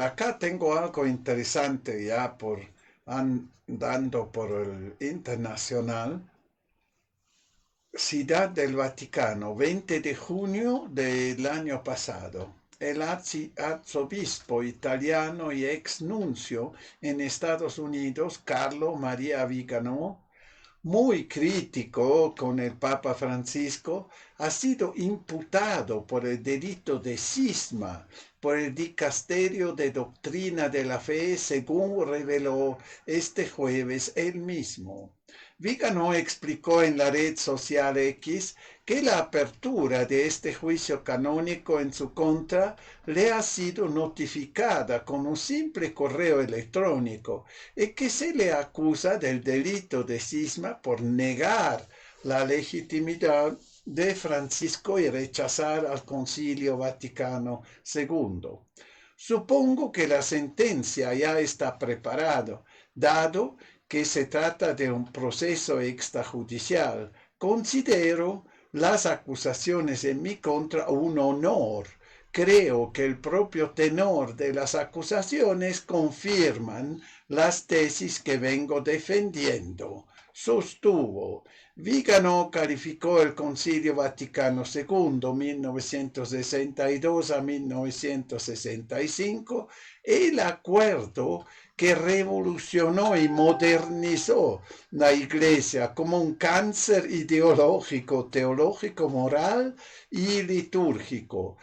acá tengo algo interesante ya andando por el internacional. Ciudad del Vaticano, 20 de junio del año pasado. El arzobispo italiano y ex nuncio en Estados Unidos, Carlo Maria Vigano, muy crítico con el Papa Francisco, ha sido imputado por el delito de cisma por el Dicasterio de Doctrina de la Fe, según reveló este jueves él mismo. Vigano explicó en la red social X que la apertura de este juicio canónico en su contra le ha sido notificada con un simple correo electrónico y que se le acusa del delito de cisma por negar la legitimidad de Francisco y rechazar al Concilio Vaticano II. Supongo que la sentencia ya está preparada, dado que se trata de un proceso extrajudicial. Considero las acusaciones en mi contra un honor. Creo que el propio tenor de las acusaciones confirman las tesis que vengo defendiendo, sostuvo. Vigano calificó el Concilio Vaticano II 1962 a 1965 el acuerdo que revolucionó y modernizó la Iglesia como un cáncer ideológico, teológico, moral y litúrgico,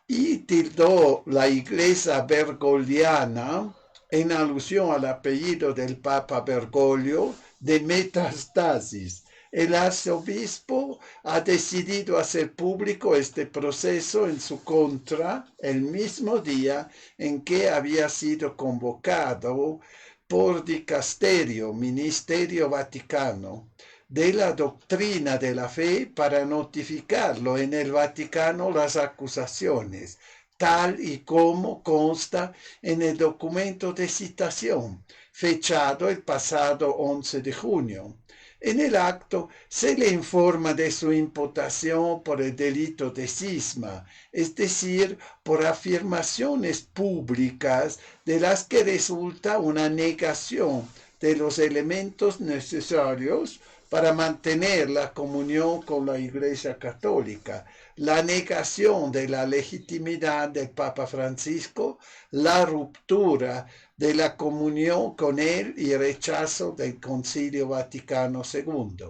y tildó la Iglesia bergogliana, en alusión al apellido del Papa Bergoglio, de metastasis. El arzobispo ha decidido hacer público este proceso en su contra el mismo día en que había sido convocado por Dicasterio, Ministerio Vaticano, de la doctrina de la fe para notificarlo en el Vaticano las acusaciones, tal y como consta en el documento de citación, fechado el pasado 11 de junio. En el acto se le informa de su imputación por el delito de cisma, es decir, por afirmaciones públicas de las que resulta una negación de los elementos necesarios para mantener la comunión con la Iglesia Católica, la negación de la legitimidad del Papa Francisco, la ruptura de la comunión con él y rechazo del Concilio Vaticano II.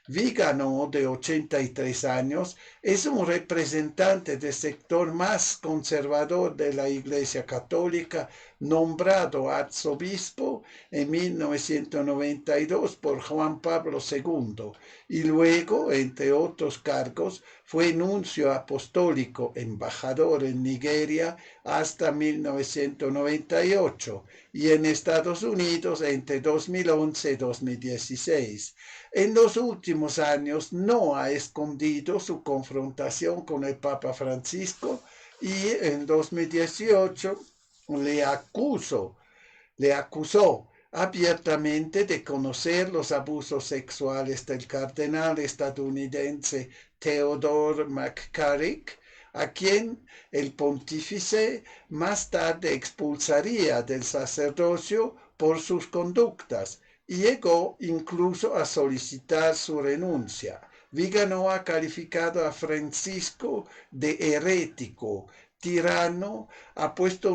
Vigano, de 83 años, es un representante del sector más conservador de la Iglesia Católica, nombrado arzobispo en 1992 por Juan Pablo II, y luego, entre otros cargos, fue nuncio apostólico, embajador en Nigeria hasta 1998 y en Estados Unidos entre 2011 y 2016. En los últimos años no ha escondido su confrontación con el Papa Francisco y en 2018 le acusó abiertamente de conocer los abusos sexuales del cardenal estadounidense Theodore McCarrick, a quien el pontífice más tarde expulsaría del sacerdocio por sus conductas, y llegó incluso a solicitar su renuncia. Vigano ha calificado a Francisco de herético, tirano, ha puesto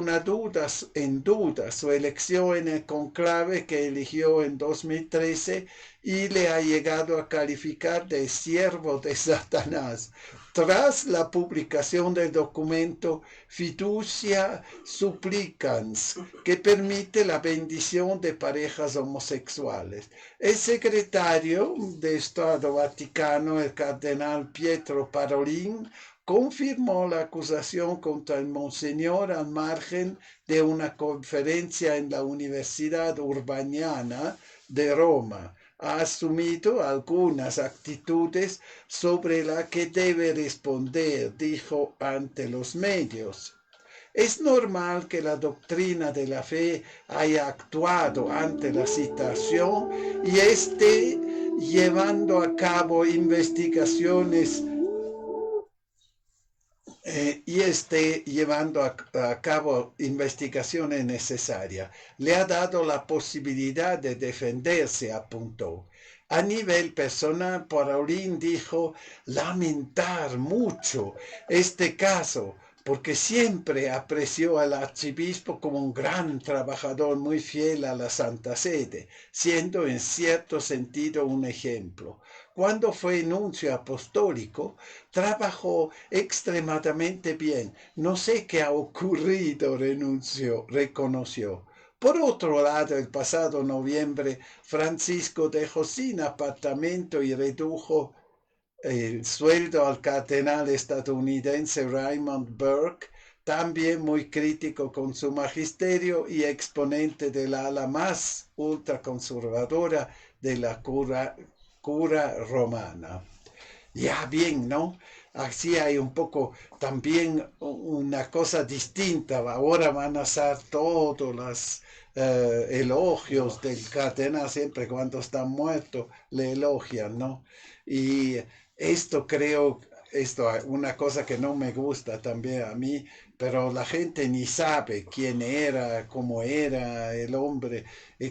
en duda su elección en el conclave que eligió en 2013 y le ha llegado a calificar de siervo de Satanás. Tras la publicación del documento Fiducia Supplicans, que permite la bendición de parejas homosexuales, el secretario de Estado Vaticano, el cardenal Pietro Parolin, confirmó la acusación contra el monseñor al margen de una conferencia en la Universidad Urbaniana de Roma. Ha asumido algunas actitudes sobre las que debe responder, dijo ante los medios. Es normal que la doctrina de la fe haya actuado ante la situación y esté llevando a cabo investigaciones y esté llevando a cabo investigaciones necesarias. Le ha dado la posibilidad de defenderse, apuntó. A nivel personal, Parolin dijo lamentar mucho este caso, porque siempre apreció al arzobispo como un gran trabajador muy fiel a la Santa Sede, siendo en cierto sentido un ejemplo. Cuando fue nuncio apostólico, trabajó extremadamente bien. No sé qué ha ocurrido, renunció, reconoció. Por otro lado, el pasado noviembre, Francisco dejó sin apartamento y redujo el sueldo al cardenal estadounidense Raymond Burke, también muy crítico con su magisterio y exponente del ala más ultraconservadora de la cura romana. Ya bien, ¿no? Así hay un poco también una cosa distinta. Ahora van a ser todos los elogios del cardenal, siempre cuando está muerto le elogian, ¿no? Y esto creo, esto es una cosa que no me gusta también a mí, pero la gente ni sabe quién era, cómo era el hombre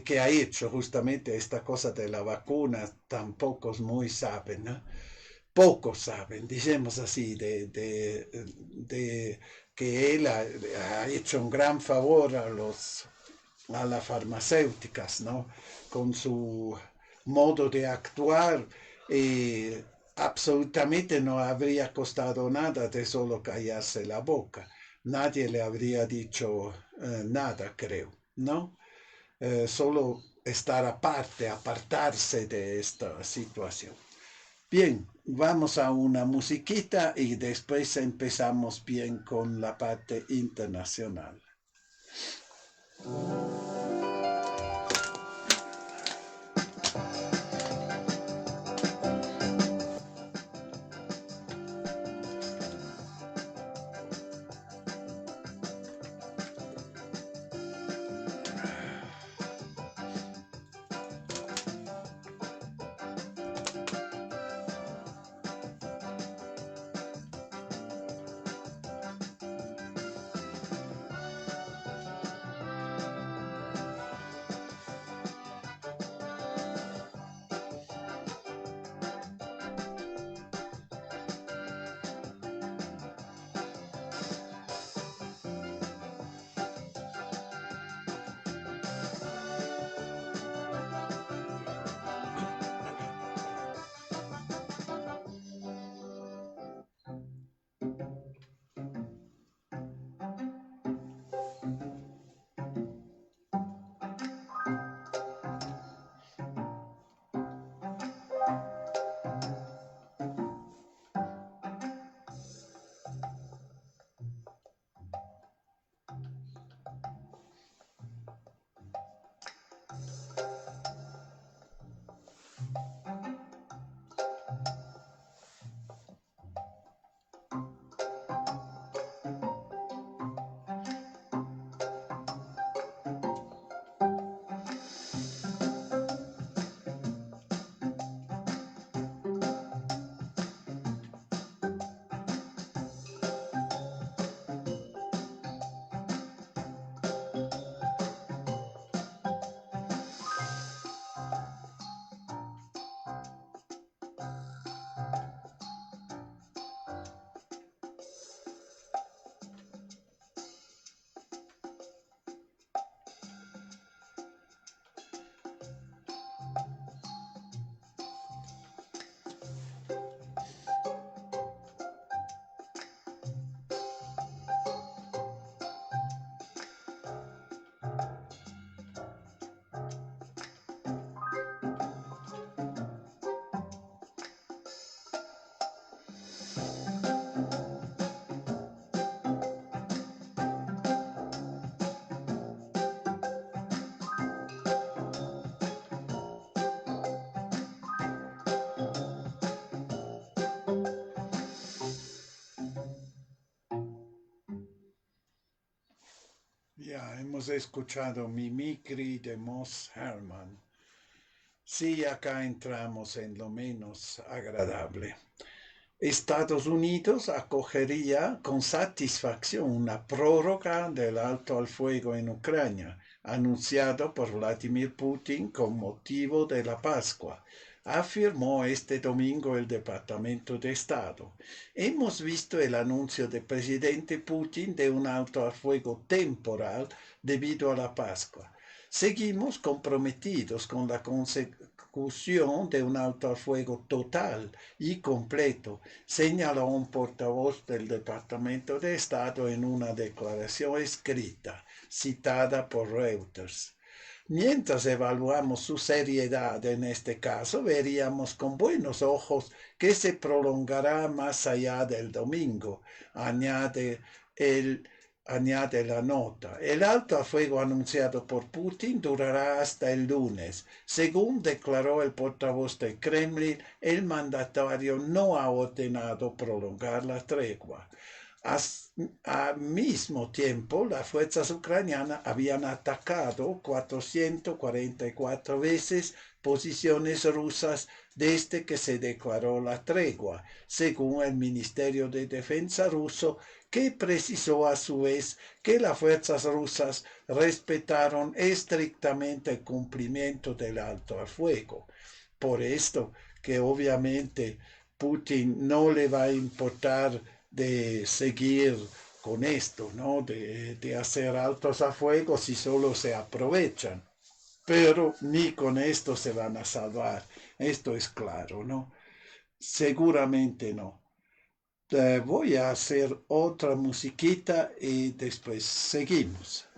que ha hecho justamente esta cosa de la vacuna, tampoco muy saben, ¿no? Pocos saben, digamos así, de que él ha hecho un gran favor a las farmacéuticas, ¿no? Con su modo de actuar, eh, absolutamente no habría costado nada de solo callarse la boca. Nadie le habría dicho nada, creo, ¿no? Solo estar aparte, apartarse de esta situación. Bien, vamos a una musiquita y después empezamos bien con la parte internacional. Ya hemos escuchado Mimicry de Moss Herman. Sí, acá entramos en lo menos agradable. Estados Unidos acogería con satisfacción una prórroga del alto al fuego en Ucrania, anunciado por Vladimir Putin con motivo de la Pascua, afirmó este domingo el Departamento de Estado. Hemos visto el anuncio del presidente Putin de un alto al fuego temporal debido a la Pascua. Seguimos comprometidos con la consecución de un alto al fuego total y completo, señaló un portavoz del Departamento de Estado en una declaración escrita, citada por Reuters. Mientras evaluamos su seriedad en este caso, veríamos con buenos ojos que se prolongará más allá del domingo, añade el añade la nota. El alto a fuego anunciado por Putin durará hasta el lunes. Según declaró el portavoz del Kremlin, el mandatario no ha ordenado prolongar la tregua. Al mismo tiempo, las fuerzas ucranianas habían atacado 444 veces posiciones rusas desde que se declaró la tregua, según el Ministerio de Defensa ruso, que precisó a su vez que las fuerzas rusas respetaron estrictamente el cumplimiento del alto al fuego. Por esto que obviamente Putin no le va a importar de seguir con esto, ¿no? De hacer altos a fuego si solo se aprovechan. Pero ni con esto se van a salvar. Esto es claro, ¿no? Seguramente no. Voy a hacer otra musiquita y después seguimos.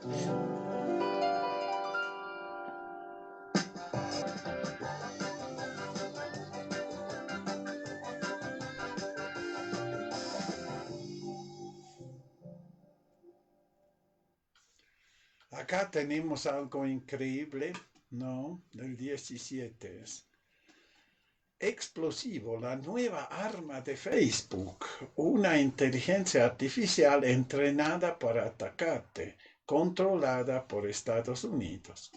Acá tenemos algo increíble, ¿no? Del 17 es. Explosivo, la nueva arma de Facebook, una inteligencia artificial entrenada para atacarte, controlada por Estados Unidos.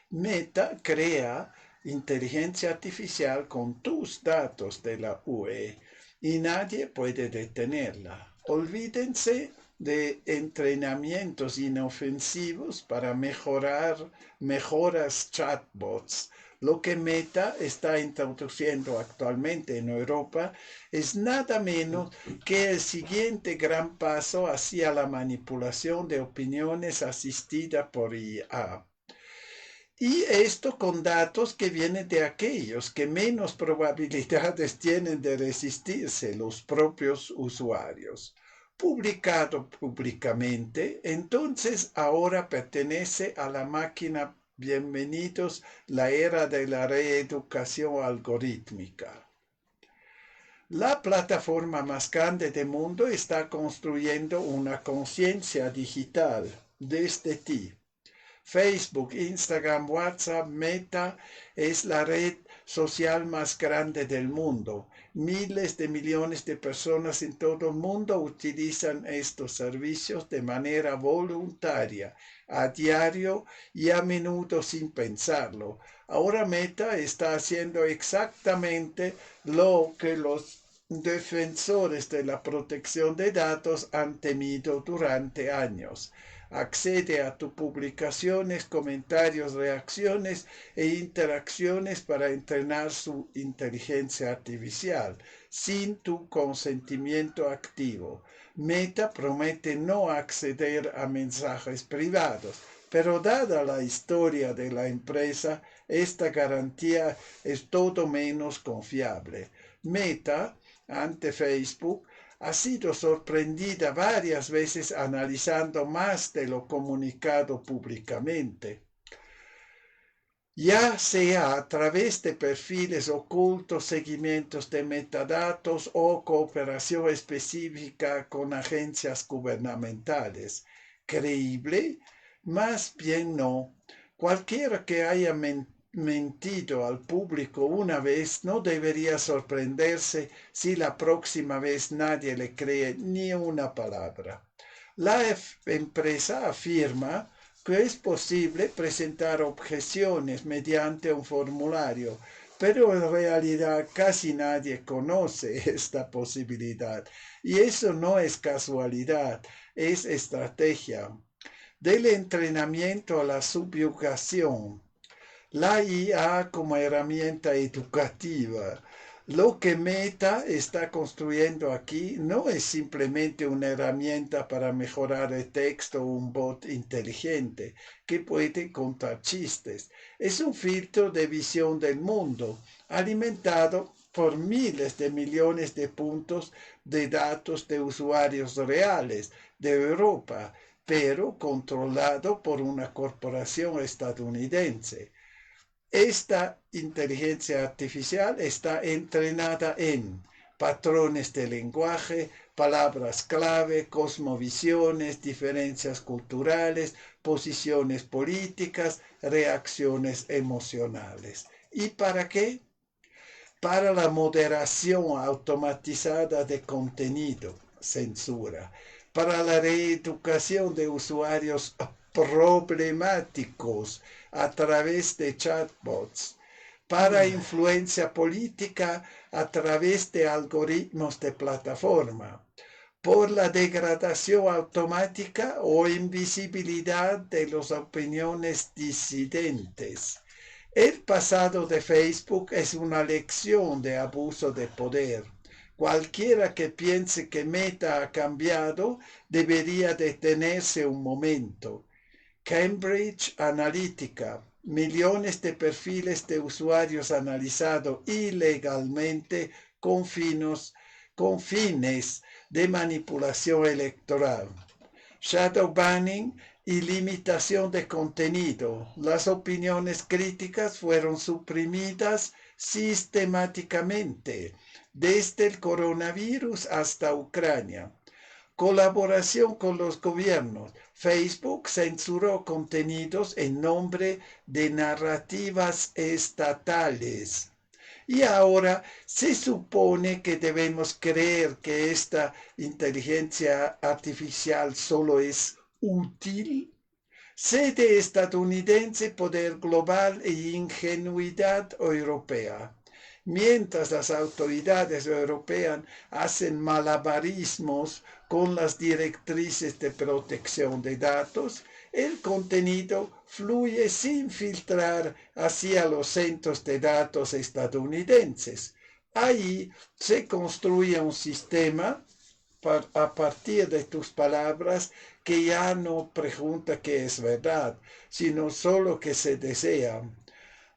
Meta crea inteligencia artificial con tus datos de la UE y nadie puede detenerla. Olvídense de entrenamientos inofensivos para mejoras chatbots. Lo que Meta está introduciendo actualmente en Europa es nada menos que el siguiente gran paso hacia la manipulación de opiniones asistida por IA. Y esto con datos que vienen de aquellos que menos probabilidades tienen de resistirse, los propios usuarios. Publicado públicamente, entonces ahora pertenece a la máquina. Bienvenidos la era de la reeducación algorítmica. La plataforma más grande del mundo está construyendo una conciencia digital desde ti. Facebook, Instagram, WhatsApp, Meta es la red social más grande del mundo. Miles de millones de personas en todo el mundo utilizan estos servicios de manera voluntaria, a diario y a menudo sin pensarlo. Ahora Meta está haciendo exactamente lo que los defensores de la protección de datos han temido durante años. Accede a tus publicaciones, comentarios, reacciones e interacciones para entrenar su inteligencia artificial sin tu consentimiento activo. Meta promete no acceder a mensajes privados, pero dada la historia de la empresa, esta garantía es todo menos confiable. Meta, ante Facebook, ha sido sorprendida varias veces analizando más de lo comunicado públicamente, ya sea a través de perfiles ocultos, seguimientos de metadatos o cooperación específica con agencias gubernamentales. ¿Creíble? Más bien no. Cualquiera que haya mentido al público una vez no debería sorprenderse si la próxima vez nadie le cree ni una palabra. La empresa afirma que es posible presentar objeciones mediante un formulario, pero en realidad casi nadie conoce esta posibilidad. Y eso no es casualidad, es estrategia. Del entrenamiento a la subyugación, la IA como herramienta educativa. Lo que Meta está construyendo aquí no es simplemente una herramienta para mejorar el texto o un bot inteligente que puede contar chistes. Es un filtro de visión del mundo alimentado por miles de millones de puntos de datos de usuarios reales de Europa, pero controlado por una corporación estadounidense. Esta inteligencia artificial está entrenada en patrones de lenguaje, palabras clave, cosmovisiones, diferencias culturales, posiciones políticas, reacciones emocionales. ¿Y para qué? Para la moderación automatizada de contenido, censura, para la reeducación de usuarios problemáticos a través de chatbots, para influencia política a través de algoritmos de plataforma, por la degradación automática o invisibilidad de las opiniones disidentes. El pasado de Facebook es una lección de abuso de poder. Cualquiera que piense que Meta ha cambiado debería detenerse un momento. Cambridge Analytica, millones de perfiles de usuarios analizados ilegalmente con fines de manipulación electoral. Shadow banning y limitación de contenido. Las opiniones críticas fueron suprimidas sistemáticamente, desde el coronavirus hasta Ucrania. Colaboración con los gobiernos. Facebook censuró contenidos en nombre de narrativas estatales. Y ahora se supone que debemos creer que esta inteligencia artificial solo es útil. Sede estadounidense, poder global e ingenuidad europea. Mientras las autoridades europeas hacen malabarismos con las directrices de protección de datos, el contenido fluye sin filtrar hacia los centros de datos estadounidenses. Ahí se construye un sistema a partir de tus palabras que ya no pregunta qué es verdad, sino solo que se desea.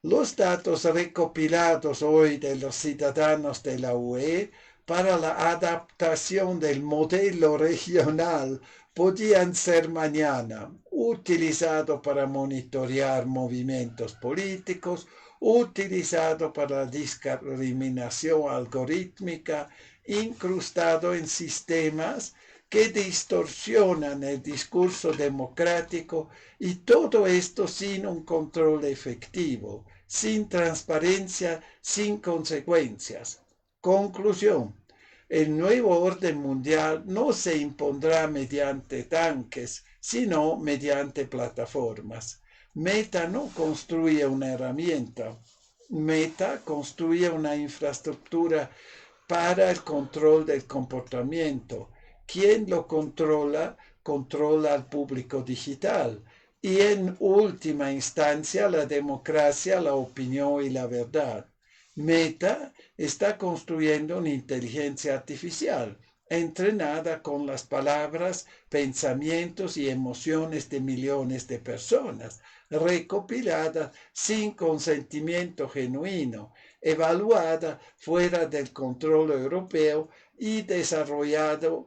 Los datos recopilados hoy de los ciudadanos de la UE para la adaptación del modelo regional podían ser mañana utilizados para monitorear movimientos políticos, utilizado para la discriminación algorítmica, incrustado en sistemas que distorsionan el discurso democrático, y todo esto sin un control efectivo, sin transparencia, sin consecuencias. Conclusión. El nuevo orden mundial no se impondrá mediante tanques, sino mediante plataformas. Meta no construye una herramienta. Meta construye una infraestructura para el control del comportamiento. Quien lo controla, controla al público digital y en última instancia la democracia, la opinión y la verdad. Meta está construyendo una inteligencia artificial entrenada con las palabras, pensamientos y emociones de millones de personas, recopiladas sin consentimiento genuino, evaluada fuera del control europeo y desarrollada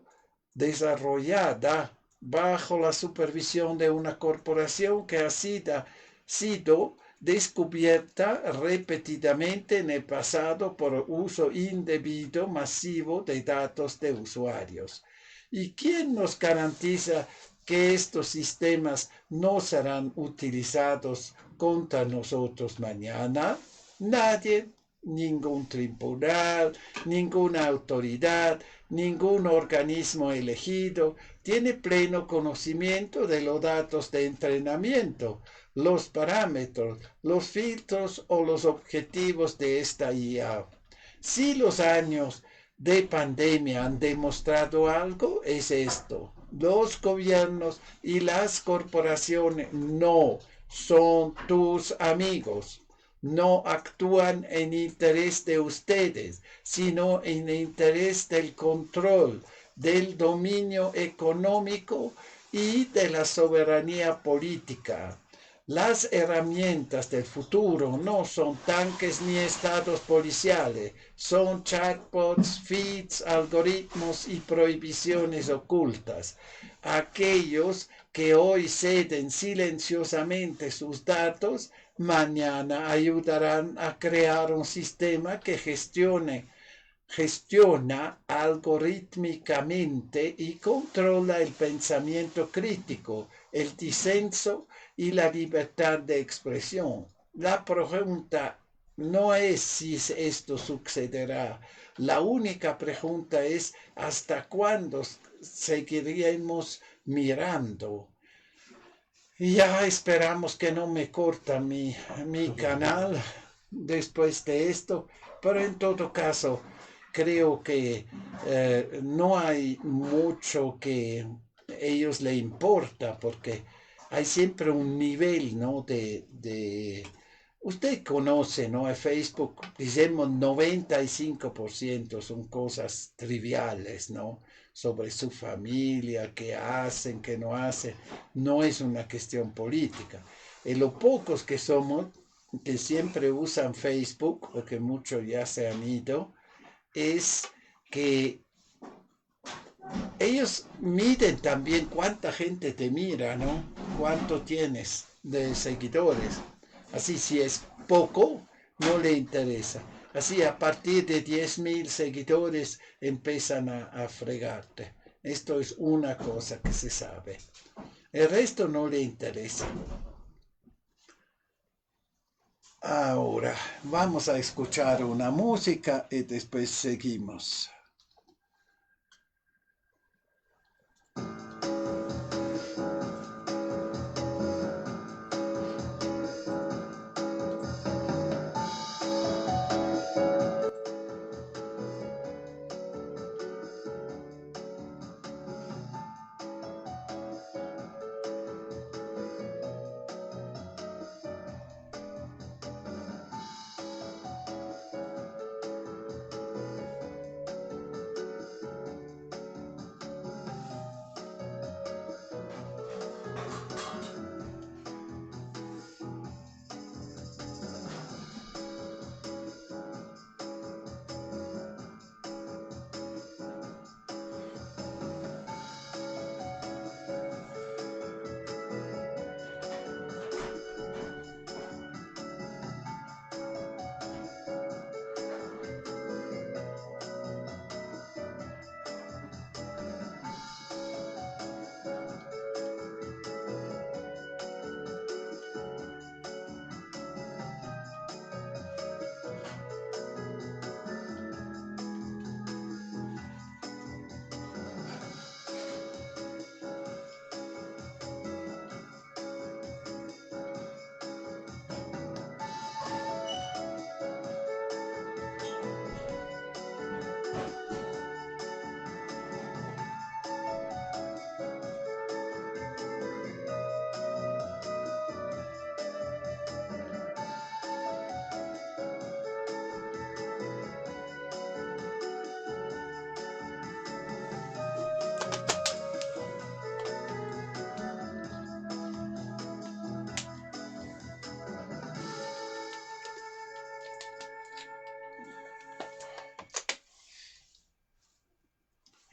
bajo la supervisión de una corporación que ha sido descubierta repetidamente en el pasado por uso indebido masivo de datos de usuarios. ¿Y quién nos garantiza que estos sistemas no serán utilizados contra nosotros mañana? Nadie. ningún tribunal, ninguna autoridad, ningún organismo elegido tiene pleno conocimiento de los datos de entrenamiento, los parámetros, los filtros o los objetivos de esta IA. Si los años de pandemia han demostrado algo, es esto. Los gobiernos y las corporaciones no son tus amigos. No actúan en interés de ustedes, sino en interés del control, del dominio económico y de la soberanía política. Las herramientas del futuro no son tanques ni estados policiales, son chatbots, feeds, algoritmos y prohibiciones ocultas. Aquellos que hoy ceden silenciosamente sus datos, mañana ayudarán a crear un sistema que gestiona algorítmicamente y controla el pensamiento crítico, el disenso y la libertad de expresión. La pregunta no es si esto sucederá. La única pregunta es hasta cuándo seguiremos mirando. Ya esperamos que no me corta mi canal después de esto, pero en todo caso creo que no hay mucho que a ellos le importa porque hay siempre un nivel, ¿no? Usted conoce, ¿no? En Facebook, decimos 95% son cosas triviales, ¿no? Sobre su familia, qué hacen, qué no hacen. No es una cuestión política. Y los pocos que somos, que siempre usan Facebook, porque muchos ya se han ido, es que ellos miden también cuánta gente te mira, ¿no? Cuánto tienes de seguidores. Así, si es poco, no le interesa. Así, a partir de 10.000 seguidores empiezan a fregarte. Esto es una cosa que se sabe. El resto no le interesa. Ahora, vamos a escuchar una música y después seguimos.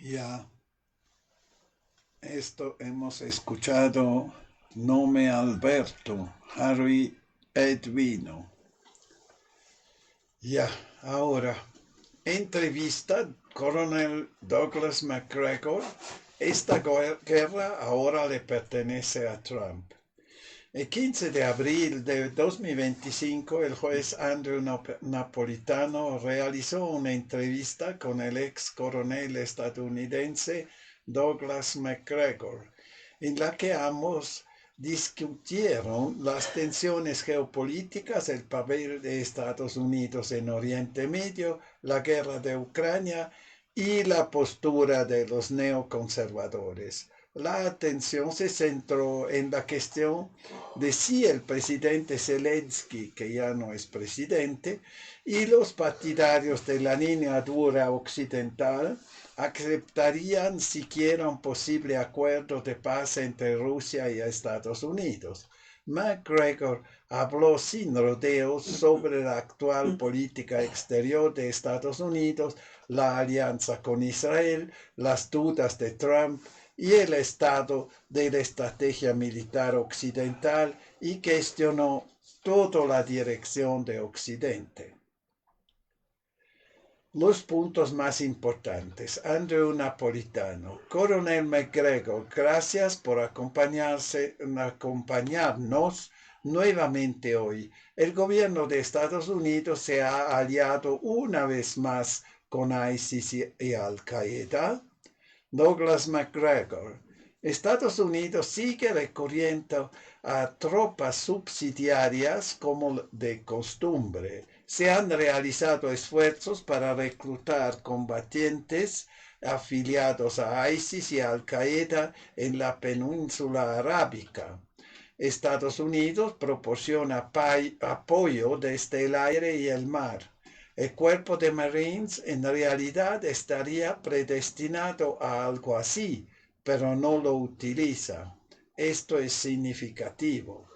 Ya, esto hemos escuchado Nome Alberto, Harry Edwino. Ya, ahora, entrevista Coronel Douglas MacGregor. Esta guerra ahora le pertenece a Trump. El 15 de abril de 2025, el juez Andrew Napolitano realizó una entrevista con el ex coronel estadounidense Douglas McGregor, en la que ambos discutieron las tensiones geopolíticas, el papel de Estados Unidos en Oriente Medio, la guerra de Ucrania y la postura de los neoconservadores. La atención se centró en la cuestión de si el presidente Zelensky, que ya no es presidente, y los partidarios de la línea dura occidental aceptarían siquiera un posible acuerdo de paz entre Rusia y Estados Unidos. McGregor habló sin rodeos sobre la actual política exterior de Estados Unidos, la alianza con Israel, las dudas de Trump y el estado de la estrategia militar occidental y cuestionó toda la dirección de Occidente. Los puntos más importantes. Andrew Napolitano. Coronel McGregor, gracias por acompañarnos nuevamente hoy. El gobierno de Estados Unidos se ha aliado una vez más con ISIS y Al-Qaeda. Douglas McGregor. Estados Unidos sigue recurriendo a tropas subsidiarias como de costumbre. Se han realizado esfuerzos para reclutar combatientes afiliados a ISIS y Al-Qaeda en la península arábica. Estados Unidos proporciona apoyo desde el aire y el mar. El cuerpo de Marines en realidad estaría predestinado a algo así, pero no lo utiliza. Esto es significativo.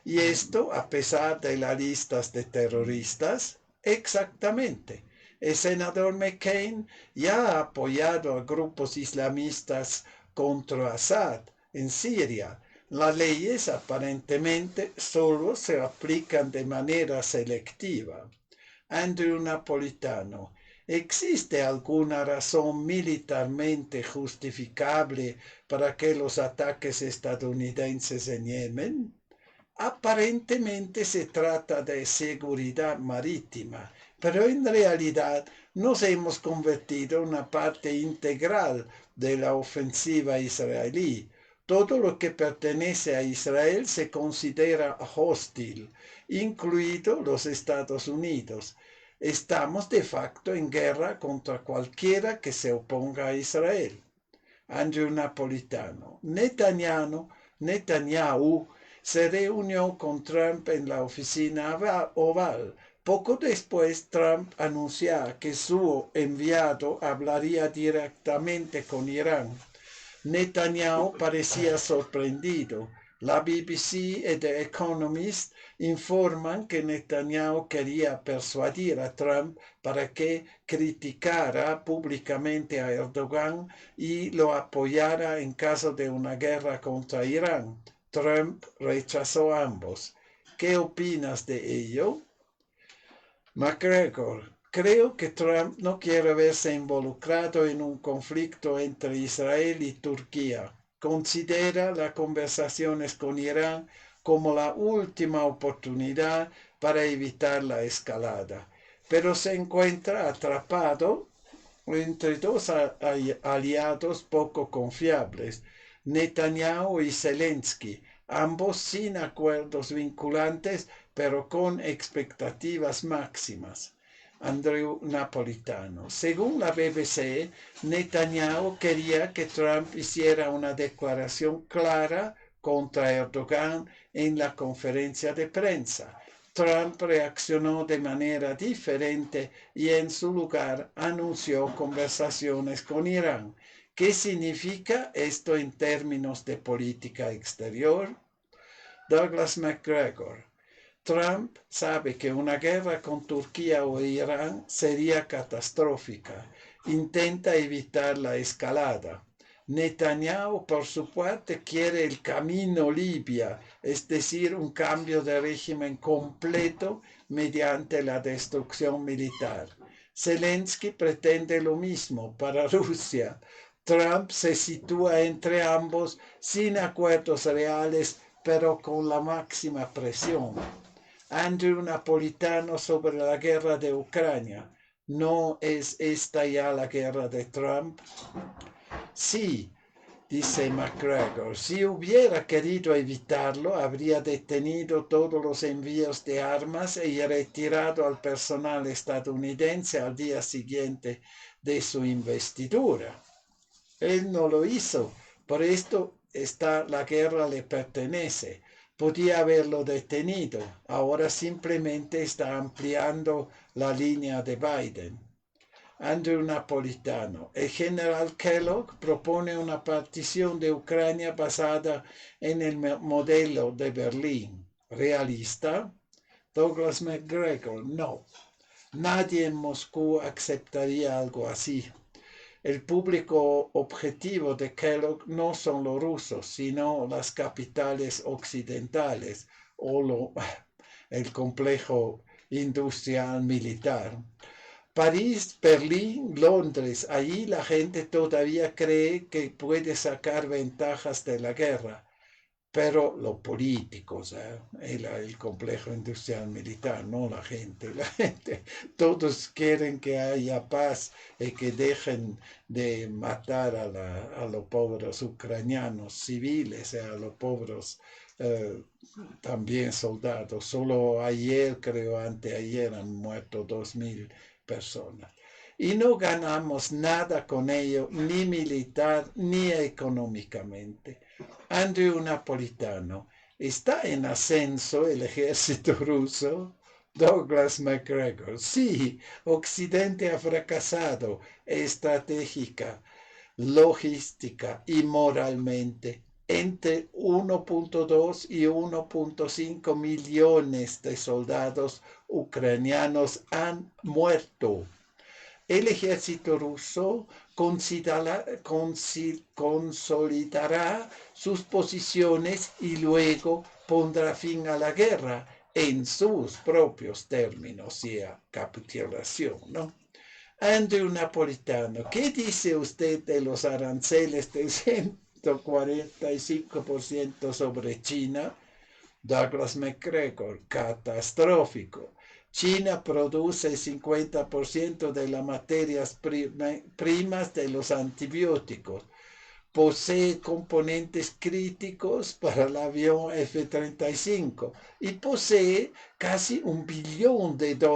Y esto a pesar de las listas de terroristas, exactamente. El senador McCain ya ha apoyado a grupos islamistas contra Assad en Siria. Las leyes aparentemente solo se aplican de manera selectiva. Andrew Napolitano. ¿Existe alguna razón militarmente justificable para que los ataques estadounidenses en Yemen? Aparentemente se trata de seguridad marítima, pero en realidad nos hemos convertido en una parte integral de la ofensiva israelí. Todo lo que pertenece a Israel se considera hostil, incluido los Estados Unidos. Estamos de facto en guerra contra cualquiera que se oponga a Israel. Andrew Napolitano. Netanyahu se reunió con Trump en la oficina oval. Poco después, Trump anunció que su enviado hablaría directamente con Irán. Netanyahu parecía sorprendido. La BBC y The Economist informan que Netanyahu quería persuadir a Trump para que criticara públicamente a Erdogan y lo apoyara en caso de una guerra contra Irán. Trump rechazó ambos. ¿Qué opinas de ello? McGregor. Creo que Trump no quiere verse involucrado en un conflicto entre Israel y Turquía. Considera las conversaciones con Irán como la última oportunidad para evitar la escalada, pero se encuentra atrapado entre dos aliados poco confiables, Netanyahu y Zelensky, ambos sin acuerdos vinculantes, pero con expectativas máximas. Andrew Napolitano. Según la BBC, Netanyahu quería que Trump hiciera una declaración clara contra Erdogan en la conferencia de prensa. Trump reaccionó de manera diferente y en su lugar anunció conversaciones con Irán. ¿Qué significa esto en términos de política exterior? Douglas McGregor. Trump sabe que una guerra con Turquía o Irán sería catastrófica. Intenta evitar la escalada. Netanyahu, por su parte, quiere el camino Libia, es decir, un cambio de régimen completo mediante la destrucción militar. Zelensky pretende lo mismo para Rusia. Trump se sitúa entre ambos sin acuerdos reales pero con la máxima presión. Andrew Napolitano sobre la guerra de Ucrania. ¿No es esta ya la guerra de Trump? Sí, dice McGregor. Si hubiera querido evitarlo, habría detenido todos los envíos de armas y retirado al personal estadounidense al día siguiente de su investidura. Él no lo hizo. Por esto la guerra le pertenece. Podía haberlo detenido. Ahora simplemente está ampliando la línea de Biden. Andrew Napolitano. El general Kellogg propone una partición de Ucrania basada en el modelo de Berlín. ¿Realista? Douglas McGregor. No. Nadie en Moscú aceptaría algo así. El público objetivo de Kellogg no son los rusos, sino las capitales occidentales o el complejo industrial militar. París, Berlín, Londres, allí la gente todavía cree que puede sacar ventajas de la guerra, pero los políticos, el complejo industrial militar, no la gente, todos quieren que haya paz y que dejen de matar a los pobres ucranianos civiles, a los pobres también soldados. Solo ayer, creo, anteayer han muerto 2.000 personas. Y no ganamos nada con ello, ni militar ni económicamente. Andrew Napolitano. ¿Está en ascenso el ejército ruso? Douglas McGregor. Sí, Occidente ha fracasado estratégica, logística y moralmente. Entre 1.2 y 1.5 millones de soldados ucranianos han muerto. El ejército ruso consolidará sus posiciones y luego pondrá fin a la guerra en sus propios términos y a capitulación, ¿no? Andrew Napolitano, ¿qué dice usted de los aranceles del 145% sobre China? Douglas McGregor, catastrófico. China produce el 50% de las materias primas de los antibióticos. Posee componentes críticos para el avión F-35 y posee casi $1 billón en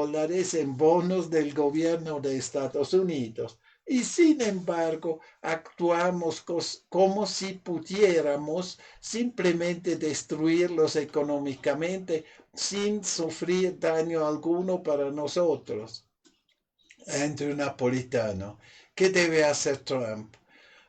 bonos del gobierno de Estados Unidos. Y sin embargo, actuamos como si pudiéramos simplemente destruirlos económicamente sin sufrir daño alguno para nosotros. Andrew Napolitano, ¿qué debe hacer Trump?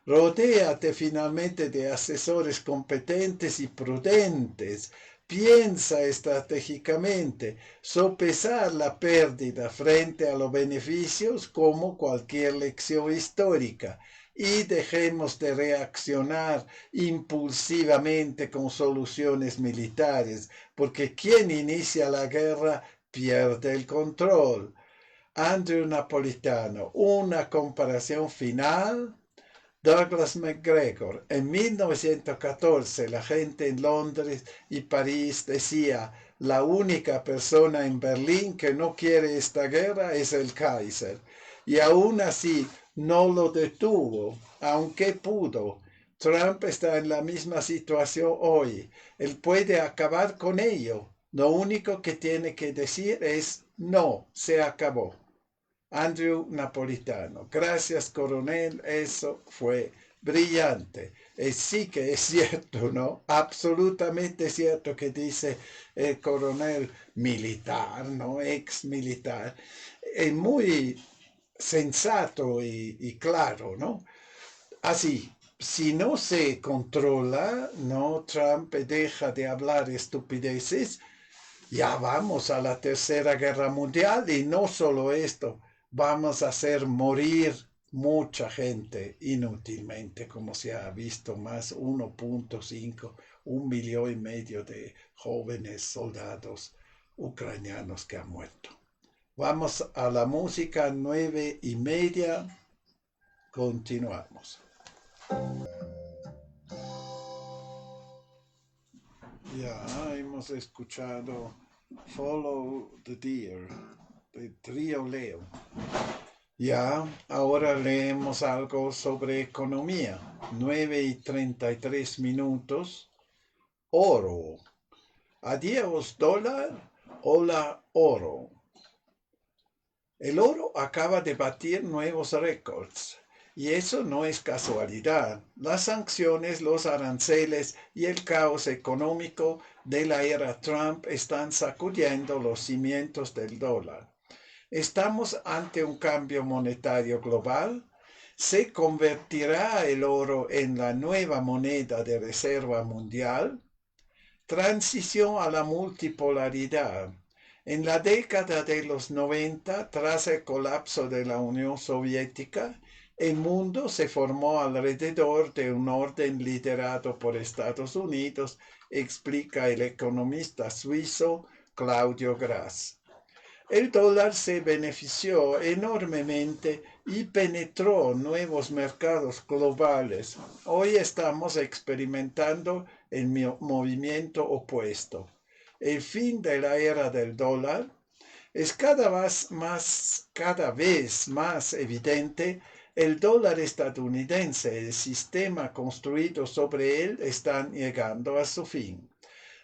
Rodéate finalmente de asesores competentes y prudentes. Piensa estratégicamente, sopesar la pérdida frente a los beneficios como cualquier lección histórica y dejemos de reaccionar impulsivamente con soluciones militares, porque quien inicia la guerra pierde el control. Andrew Napolitano, una comparación final. Douglas McGregor. En 1914 la gente en Londres y París decía, la única persona en Berlín que no quiere esta guerra es el Kaiser. Y aún así no lo detuvo, aunque pudo. Trump está en la misma situación hoy. Él puede acabar con ello. Lo único que tiene que decir es, no, se acabó. Andrew Napolitano. Gracias, coronel. Eso fue brillante. Sí que es cierto, ¿no? Absolutamente cierto que dice el coronel militar, ¿no? Ex militar. Muy sensato y claro, ¿no? Así, si no se controla, ¿no? Trump deja de hablar estupideces, ya vamos a la Tercera Guerra Mundial y no solo esto, vamos a hacer morir mucha gente inútilmente, como se ha visto, más 1.5, 1,5 millones de jóvenes soldados ucranianos que han muerto. Vamos a la música 9:30, continuamos. Ya hemos escuchado Follow the Deer de Trio Leo. Ya, ahora leemos algo sobre economía. 9:33. Oro. Adiós dólar, hola oro. El oro acaba de batir nuevos récords. Y eso no es casualidad. Las sanciones, los aranceles y el caos económico de la era Trump están sacudiendo los cimientos del dólar. ¿Estamos ante un cambio monetario global? ¿Se convertirá el oro en la nueva moneda de reserva mundial? Transición a la multipolaridad. En la década de los 90, tras el colapso de la Unión Soviética, el mundo se formó alrededor de un orden liderado por Estados Unidos, explica el economista suizo Claudio Gras. El dólar se benefició enormemente y penetró nuevos mercados globales. Hoy estamos experimentando el movimiento opuesto. El fin de la era del dólar es cada vez más evidente. El dólar estadounidense, el sistema construido sobre él, están llegando a su fin.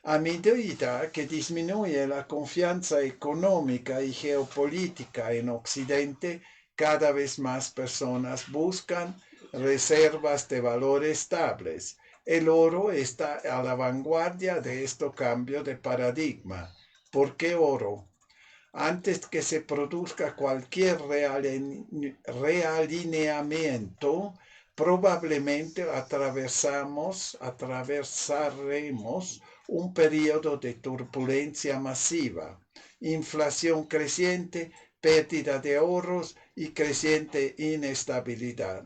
A medida que disminuye la confianza económica y geopolítica en Occidente, cada vez más personas buscan reservas de valor estables. El oro está a la vanguardia de este cambio de paradigma. ¿Por qué oro? Antes que se produzca cualquier realineamiento, probablemente atravesaremos un periodo de turbulencia masiva, inflación creciente, pérdida de ahorros y creciente inestabilidad.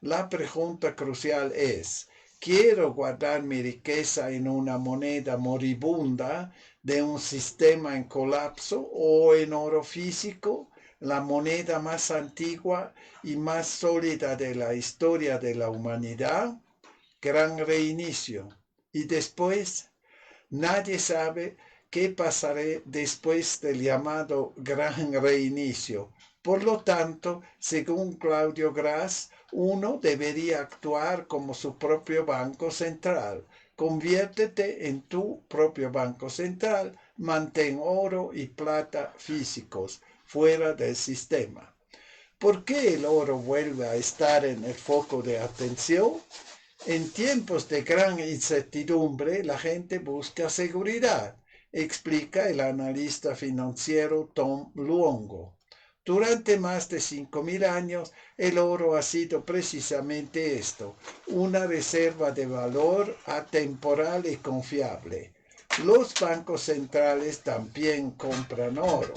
La pregunta crucial es, ¿quiero guardar mi riqueza en una moneda moribunda de un sistema en colapso o en oro físico, la moneda más antigua y más sólida de la historia de la humanidad? Gran reinicio. Y después, nadie sabe qué pasará después del llamado gran reinicio. Por lo tanto, según Claudio Gras, uno debería actuar como su propio banco central. Conviértete en tu propio banco central, mantén oro y plata físicos fuera del sistema. ¿Por qué el oro vuelve a estar en el foco de atención? En tiempos de gran incertidumbre, la gente busca seguridad, explica el analista financiero Tom Luongo. Durante más de 5.000 años, el oro ha sido precisamente esto, una reserva de valor atemporal y confiable. Los bancos centrales también compran oro.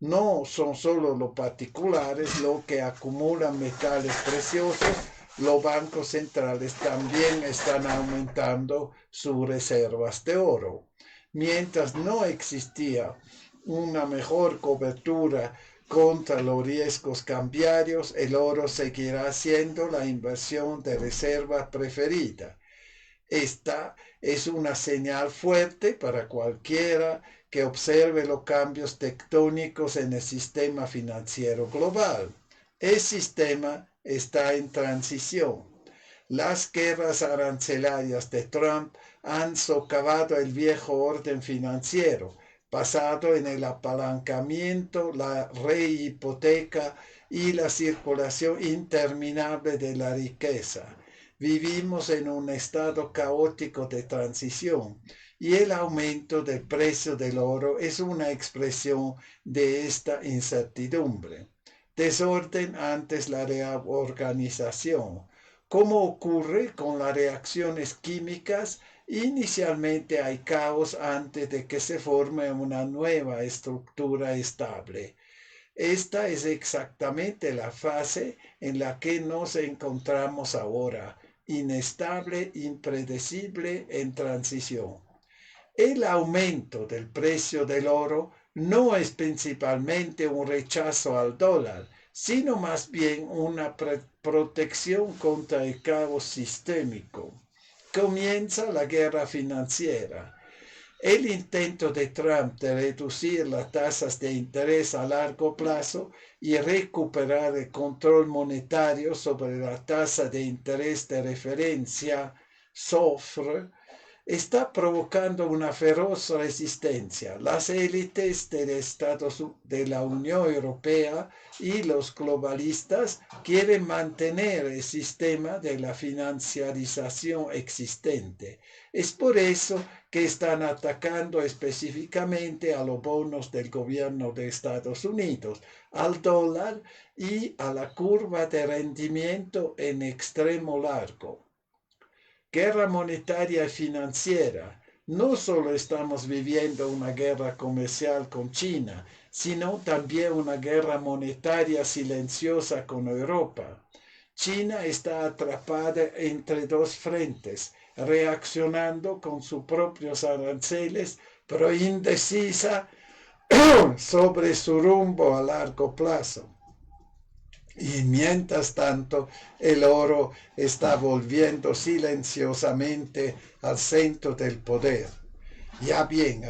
No son solo los particulares los que acumulan metales preciosos, los bancos centrales también están aumentando sus reservas de oro. Mientras no existía una mejor cobertura contra los riesgos cambiarios, el oro seguirá siendo la inversión de reserva preferida. Esta es una señal fuerte para cualquiera que observe los cambios tectónicos en el sistema financiero global. El sistema está en transición. Las guerras arancelarias de Trump han socavado el viejo orden financiero, basado en el apalancamiento, la rehipoteca y la circulación interminable de la riqueza. Vivimos en un estado caótico de transición y el aumento del precio del oro es una expresión de esta incertidumbre. Desorden antes la reorganización. Como ocurre con las reacciones químicas, inicialmente hay caos antes de que se forme una nueva estructura estable. Esta es exactamente la fase en la que nos encontramos ahora, inestable, impredecible, en transición. El aumento del precio del oro no es principalmente un rechazo al dólar, sino más bien una protección contra el caos sistémico. Comienza la guerra financiera. El intento de Trump de reducir las tasas de interés a largo plazo y recuperar el control monetario sobre la tasa de interés de referencia, SOFR, está provocando una feroz resistencia. Las élites de la Unión Europea y los globalistas quieren mantener el sistema de la financiarización existente. Es por eso que están atacando específicamente a los bonos del gobierno de Estados Unidos, al dólar y a la curva de rendimiento en extremo largo. Guerra monetaria y financiera. No solo estamos viviendo una guerra comercial con China, sino también una guerra monetaria silenciosa con Europa. China está atrapada entre dos frentes, reaccionando con sus propios aranceles, pero indecisa sobre su rumbo a largo plazo. Y mientras tanto, el oro está volviendo silenciosamente al centro del poder. Ya bien,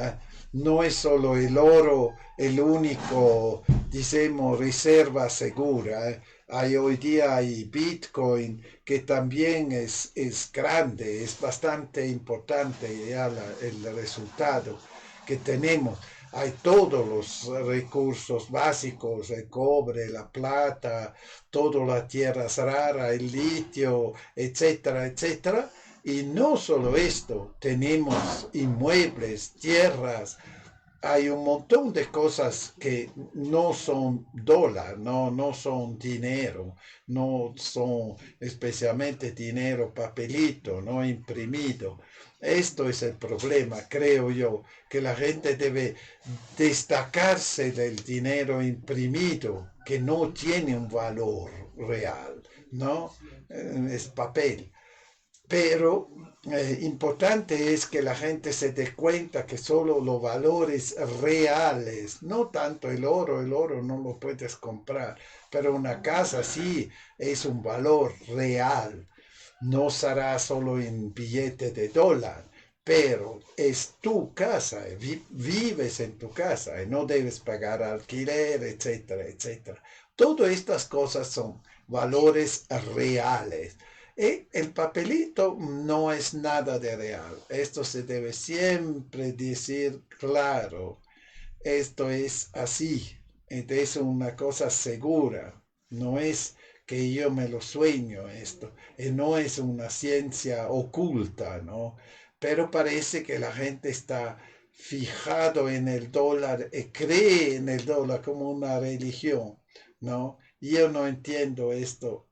no es solo el oro el único, digamos, reserva segura. Hoy día hay Bitcoin, que también es grande, es bastante importante ya el resultado que tenemos. Hay todos los recursos básicos, el cobre, la plata, todas las tierras raras, el litio, etcétera, etcétera. Y no solo esto, tenemos inmuebles, tierras, hay un montón de cosas que no son dólar, no son dinero, no son especialmente dinero papelito, no imprimido. Esto es el problema, creo yo, que la gente debe destacarse del dinero imprimido, que no tiene un valor real, ¿no? Es papel. Pero importante es que la gente se dé cuenta que solo los valores reales, no tanto el oro no lo puedes comprar, pero una casa sí es un valor real, no será solo en billete de dólar, pero es tu casa, vives en tu casa y no debes pagar alquiler, etcétera, etcétera. Todas estas cosas son valores reales. El papelito no es nada de real. Esto se debe siempre decir claro. Esto es así. Es una cosa segura. No es que yo me lo sueño esto. No es una ciencia oculta, ¿no? Pero parece que la gente está fijado en el dólar y cree en el dólar como una religión, ¿no? Yo no entiendo esto.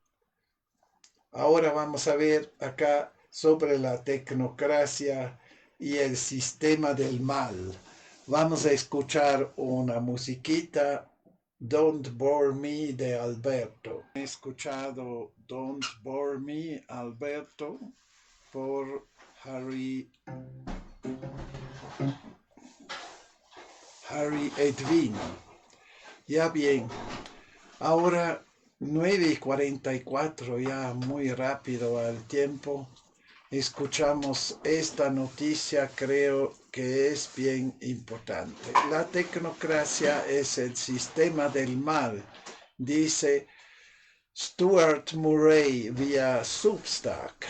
Ahora vamos a ver acá sobre la tecnocracia y el sistema del mal. Vamos a escuchar una musiquita, Don't Bore Me de Alberto. He escuchado Don't Bore Me, Alberto, por Harry Edwin. Ya bien, ahora 9:44, ya muy rápido al tiempo. Escuchamos esta noticia, creo que es bien importante. La tecnocracia es el sistema del mal, dice Stuart Murray vía Substack.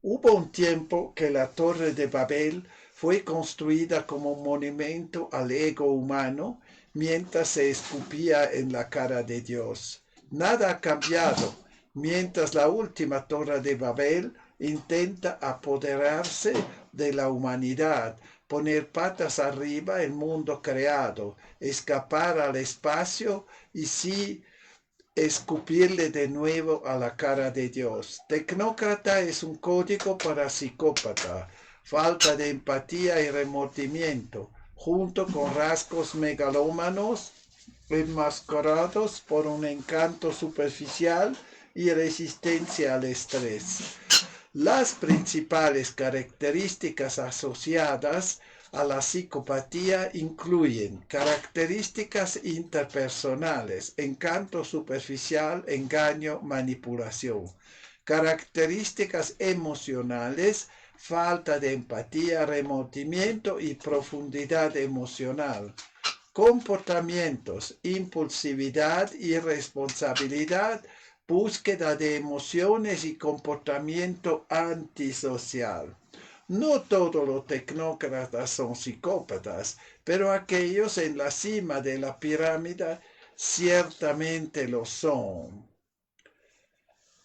Hubo un tiempo que la Torre de Babel fue construida como un monumento al ego humano mientras se escupía en la cara de Dios. Nada ha cambiado, mientras la última Torre de Babel intenta apoderarse de la humanidad, poner patas arriba el mundo creado, escapar al espacio y sí escupirle de nuevo a la cara de Dios. Tecnócrata es un código para psicópata, falta de empatía y remordimiento, junto con rasgos megalómanos enmascarados por un encanto superficial y resistencia al estrés. Las principales características asociadas a la psicopatía incluyen características interpersonales, encanto superficial, engaño, manipulación. Características emocionales, falta de empatía, remordimiento y profundidad emocional. Comportamientos, impulsividad, irresponsabilidad, búsqueda de emociones y comportamiento antisocial. No todos los tecnócratas son psicópatas, pero aquellos en la cima de la pirámide ciertamente lo son.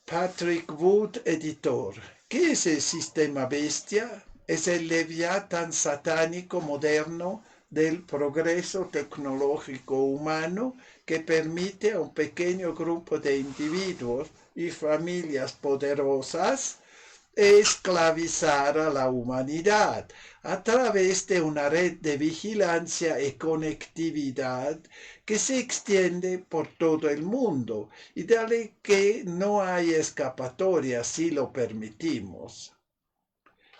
Patrick Wood, editor. ¿Qué es el sistema bestia? Es el leviatán satánico moderno del progreso tecnológico humano que permite a un pequeño grupo de individuos y familias poderosas esclavizar a la humanidad a través de una red de vigilancia y conectividad que se extiende por todo el mundo y de que no hay escapatoria si lo permitimos.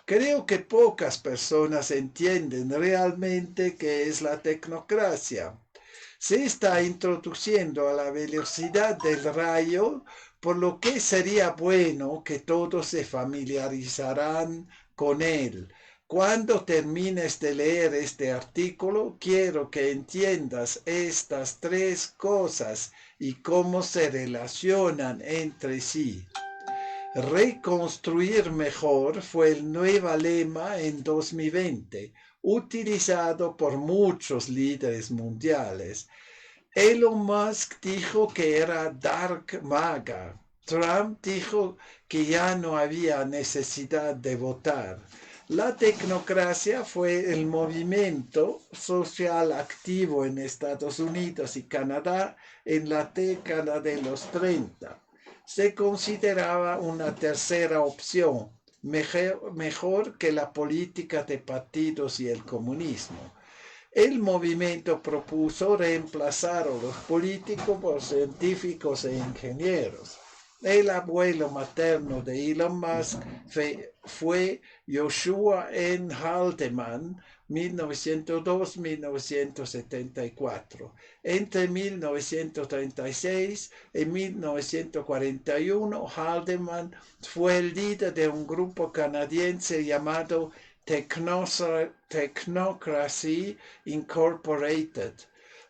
Creo que pocas personas entienden realmente qué es la tecnocracia. Se está introduciendo a la velocidad del rayo, por lo que sería bueno que todos se familiarizaran con él. Cuando termines de leer este artículo, quiero que entiendas estas tres cosas y cómo se relacionan entre sí. Reconstruir mejor fue el nuevo lema en 2020, utilizado por muchos líderes mundiales. Elon Musk dijo que era Dark Maga. Trump dijo que ya no había necesidad de votar. La tecnocracia fue el movimiento social activo en Estados Unidos y Canadá en la década de los 30. Se consideraba una tercera opción, mejor que la política de partidos y el comunismo. El movimiento propuso reemplazar a los políticos por científicos e ingenieros. El abuelo materno de Elon Musk fue Joshua N. Haldeman, 1902-1974. Entre 1936 y 1941, Haldeman fue el líder de un grupo canadiense llamado Technocracy Incorporated.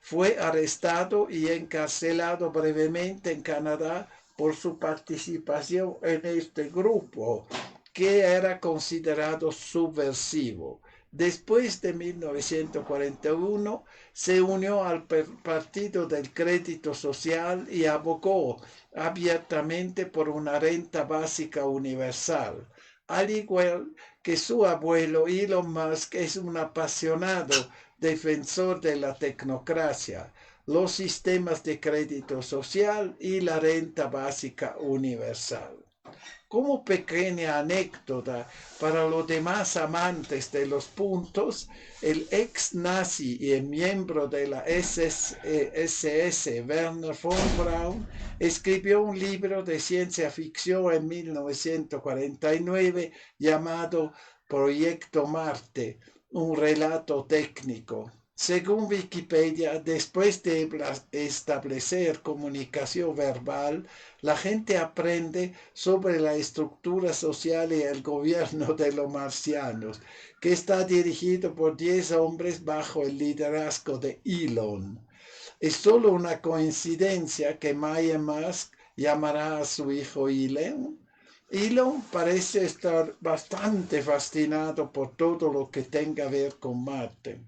Fue arrestado y encarcelado brevemente en Canadá por su participación en este grupo, que era considerado subversivo. Después de 1941, se unió al Partido del Crédito Social y abogó abiertamente por una renta básica universal. Al igual que su abuelo, Elon Musk es un apasionado defensor de la tecnocracia, los sistemas de crédito social y la renta básica universal. Como pequeña anécdota para los demás amantes de los puntos, el ex nazi y el miembro de la SS Werner von Braun escribió un libro de ciencia ficción en 1949 llamado Proyecto Marte, un relato técnico. Según Wikipedia, después de establecer comunicación verbal, la gente aprende sobre la estructura social y el gobierno de los marcianos, que está dirigido por 10 hombres bajo el liderazgo de Elon. Es solo una coincidencia que Elon Musk llamará a su hijo Elon. Elon parece estar bastante fascinado por todo lo que tenga que ver con Marte.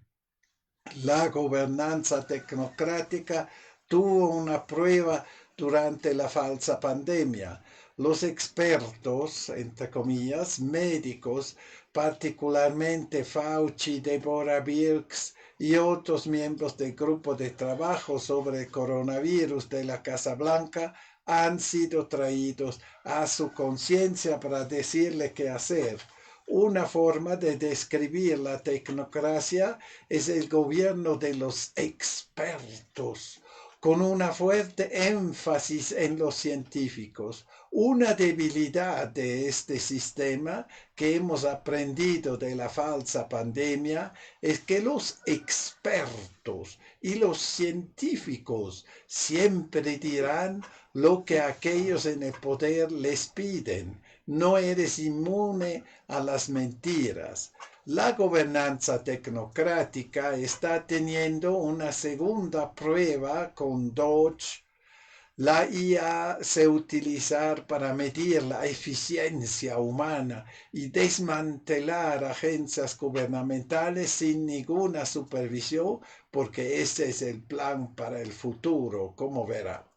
La gobernanza tecnocrática tuvo una prueba durante la falsa pandemia. Los expertos, entre comillas, médicos, particularmente Fauci, Deborah Birx y otros miembros del grupo de trabajo sobre el coronavirus de la Casa Blanca, han sido traídos a su conciencia para decirle qué hacer. Una forma de describir la tecnocracia es el gobierno de los expertos, con una fuerte énfasis en los científicos. Una debilidad de este sistema que hemos aprendido de la falsa pandemia es que los expertos y los científicos siempre dirán lo que aquellos en el poder les piden. no eres inmune a las mentiras. La gobernanza tecnocrática está teniendo una segunda prueba con Doge. La IA se utiliza para medir la eficiencia humana y desmantelar agencias gubernamentales sin ninguna supervisión, porque ese es el plan para el futuro, como verá.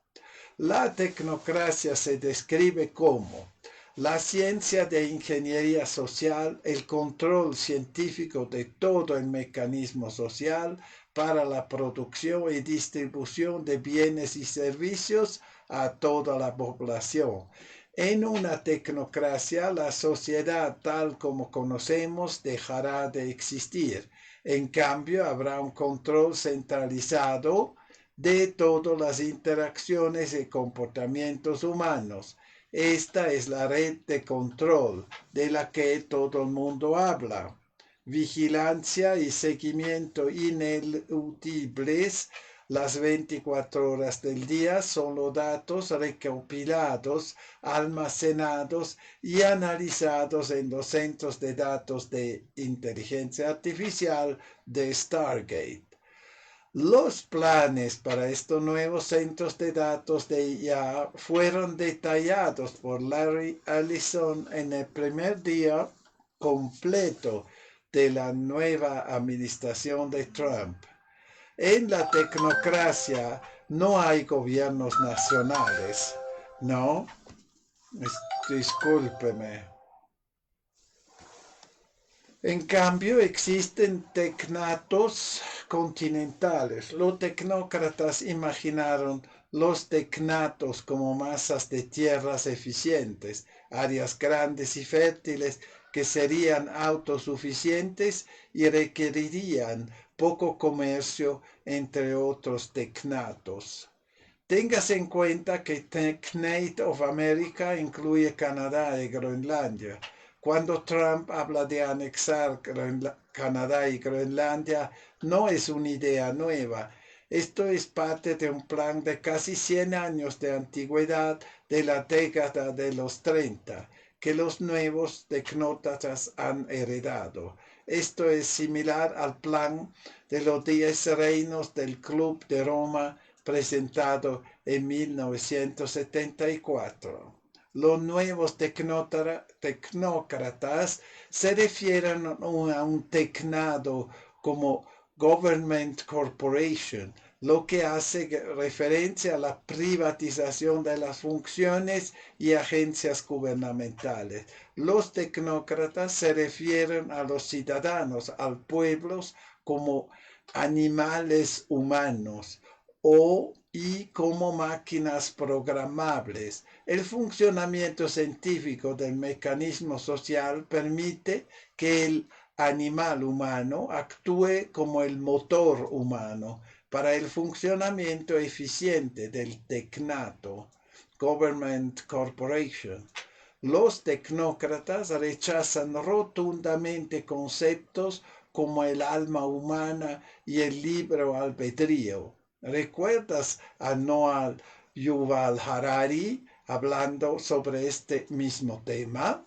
La tecnocracia se describe como la ciencia de ingeniería social, el control científico de todo el mecanismo social para la producción y distribución de bienes y servicios a toda la población. En una tecnocracia, la sociedad tal como conocemos dejará de existir. En cambio, habrá un control centralizado de todas las interacciones y comportamientos humanos. Esta es la red de control de la que todo el mundo habla. Vigilancia y seguimiento ineludibles las 24 horas del día son los datos recopilados, almacenados y analizados en los centros de datos de inteligencia artificial de Stargate. Los planes para estos nuevos centros de datos de IA fueron detallados por Larry Ellison en el primer día completo de la nueva administración de Trump. En la tecnocracia no hay gobiernos nacionales, ¿no? Discúlpeme. En cambio, existen tecnatos continentales. Los tecnócratas imaginaron los tecnatos como masas de tierras eficientes, áreas grandes y fértiles que serían autosuficientes y requerirían poco comercio entre otros tecnatos. Téngase en cuenta que Tecnate of America incluye Canadá y Groenlandia. Cuando Trump habla de anexar Canadá y Groenlandia, no es una idea nueva. Esto es parte de un plan de casi 100 años de antigüedad de la década de los 30, que los nuevos tecnócratas han heredado. Esto es similar al plan de los 10 reinos del Club de Roma presentado en 1974. Los nuevos tecnócratas se refieren a un tecnado como Government Corporation, lo que hace referencia a la privatización de las funciones y agencias gubernamentales. Los tecnócratas se refieren a los ciudadanos, a los pueblos, como animales humanos y como máquinas programables. El funcionamiento científico del mecanismo social permite que el animal humano actúe como el motor humano para el funcionamiento eficiente del tecnato, Government Corporation. Los tecnócratas rechazan rotundamente conceptos como el alma humana y el libre albedrío. ¿Recuerdas a Noah Yuval Harari hablando sobre este mismo tema?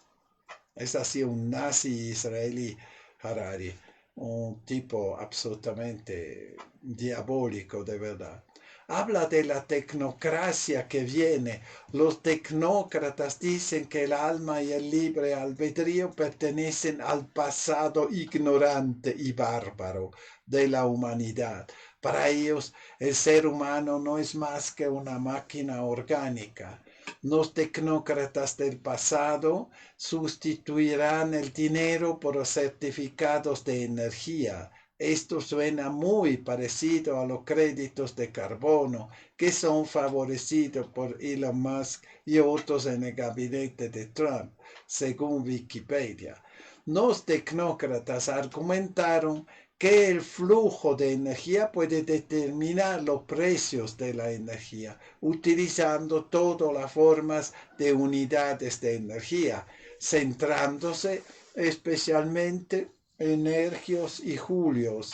Es así un nazi israelí, Harari, un tipo absolutamente diabólico de verdad. Habla de la tecnocracia que viene. Los tecnócratas dicen que el alma y el libre albedrío pertenecen al pasado ignorante y bárbaro de la humanidad. Para ellos, el ser humano no es más que una máquina orgánica. Los tecnócratas del pasado sustituirán el dinero por los certificados de energía. Esto suena muy parecido a los créditos de carbono que son favorecidos por Elon Musk y otros en el gabinete de Trump, según Wikipedia. Los tecnócratas argumentaron que el flujo de energía puede determinar los precios de la energía, utilizando todas las formas de unidades de energía, centrándose especialmente en hercios y julios.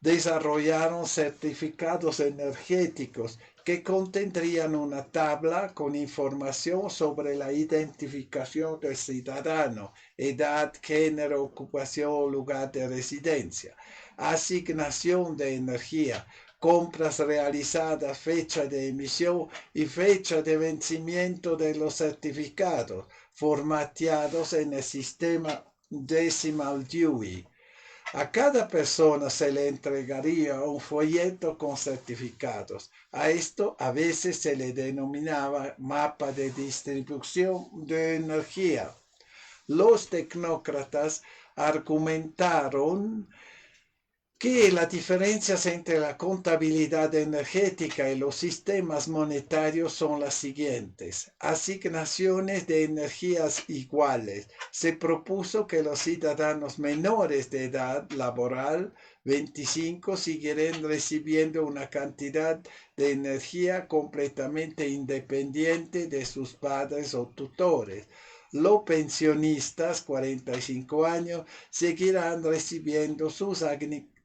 desarrollaron certificados energéticos que contendrían una tabla con información sobre la identificación del ciudadano, edad, género, ocupación, lugar de residencia, asignación de energía, compras realizadas, fecha de emisión y fecha de vencimiento de los certificados, formateados en el sistema Decimal Dewey. A cada persona se le entregaría un folleto con certificados. A esto a veces se le denominaba mapa de distribución de energía. Los tecnócratas argumentaron que las diferencias entre la contabilidad energética y los sistemas monetarios son las siguientes. Asignaciones de energías iguales. Se propuso que los ciudadanos menores de edad laboral, 25, siguieran recibiendo una cantidad de energía completamente independiente de sus padres o tutores. Los pensionistas, 45 años, seguirán recibiendo sus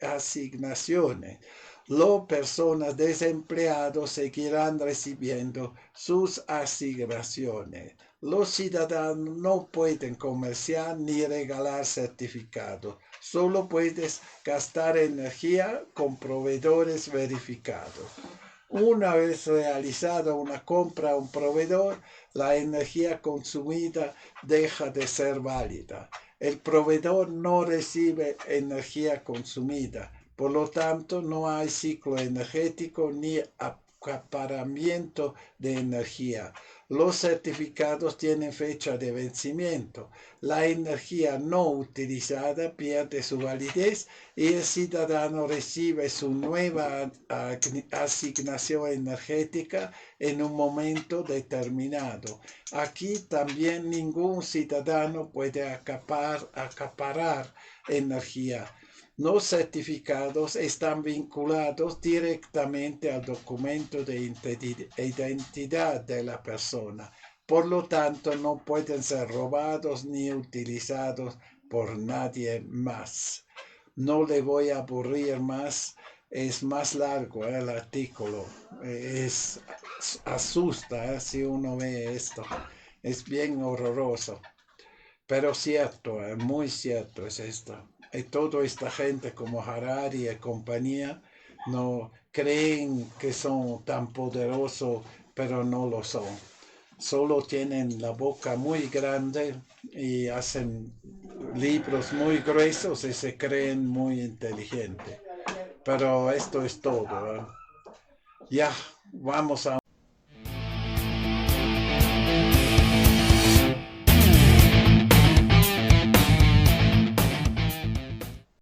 asignaciones. Las personas desempleadas seguirán recibiendo sus asignaciones. Los ciudadanos no pueden comerciar ni regalar certificados. Solo puedes gastar energía con proveedores verificados. Una vez realizada una compra a un proveedor, la energía consumida deja de ser válida. El proveedor no recibe energía consumida, por lo tanto no hay ciclo energético ni acaparamiento de energía. Los certificados tienen fecha de vencimiento. La energía no utilizada pierde su validez y el ciudadano recibe su nueva asignación energética en un momento determinado. Aquí también ningún ciudadano puede acaparar energía. Los certificados están vinculados directamente al documento de identidad de la persona. Por lo tanto, no pueden ser robados ni utilizados por nadie más. No le voy a aburrir más. Es más largo el artículo. Asusta si uno ve esto. Es bien horroroso. Pero cierto, muy cierto es esto. Y toda esta gente como Harari y compañía no creen que son tan poderosos, pero no lo son. Solo tienen la boca muy grande y hacen libros muy gruesos y se creen muy inteligentes. Pero esto es todo. Ya, vamos a